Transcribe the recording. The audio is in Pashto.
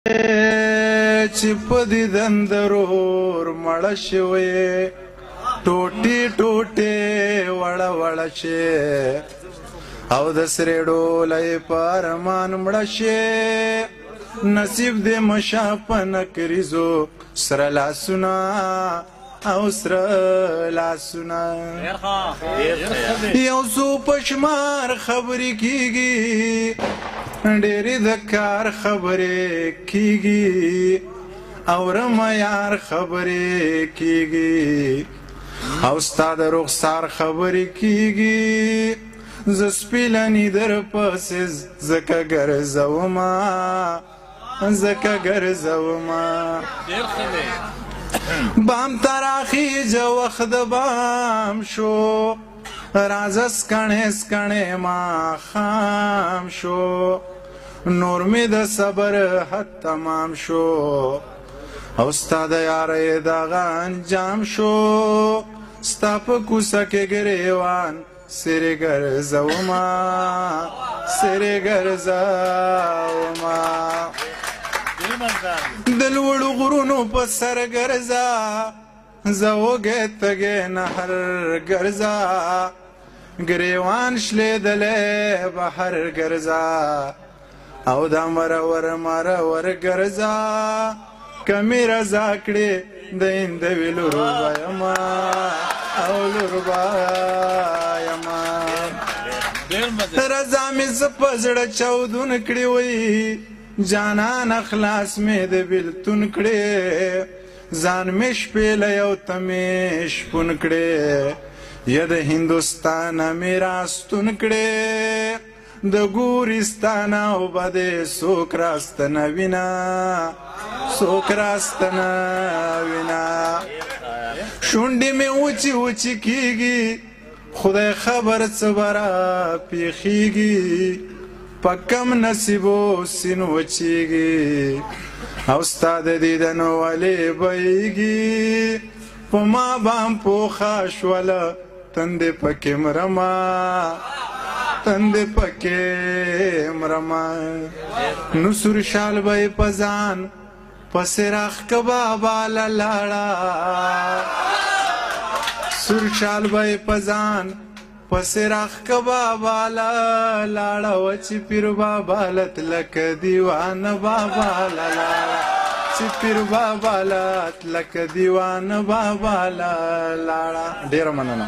چې په دیدن درور مړه شوې ټوټې ټوټې وړه وړه شي او د سرې ډولۍ په ارمان مړه شي نصیب دې مشه په نکریزو سره لاسونه او سره لاسونه یو څو پشمار خبرې کیږي ډېرې د کار خبرې کیږي او رمیار خبرې کیږي او ستا د رخسار خبرې کیږي زه سپیلني در پسې ځکه ګرځومه بام تراخیجه وخت د بام شو رازه سکڼې سکڼې ماښام شو نور مې د صبر حد تمام شو او ستا د یارۍ دغه انجام شو ستا په کوڅه کې ګریوان سرې ګرځومه د لوړو غرونو په سر ګرځه زه وږی تږی نهر ګرځه ګریوان شلېدلی بهر ګرځه او دا مرور ګرځه که مې رضا کړې د هندوې لور به یمه او لور به یمه رضا مې زه په زړه چاودون کړې وی جانان اخلاص مې د بېلتون کړې ځان مې شپېلی او ته مې شپون کړې یا د هندوستانه مې راستون کړې د ګورستانه او به دې څوک راستنوینه شونډې مې وچې وچې کېږي خدای خبر څه به راپېښېږي په کم نصیبو سین وچېږي او ستا د دیدن ولې بهېږي په ما بام پوخه شوله تندې پکې مرمه نو سور شال به یې په ځان پسې راخ که بابا له لاړه سور شال به یې په ځان پسې راخ که بابا له لاړه و چې پیر بابا له تلکه دیوانه بابا له لاړه چې پیر بابا له تلکه دیوانه بابا له لاړه ډېره مننه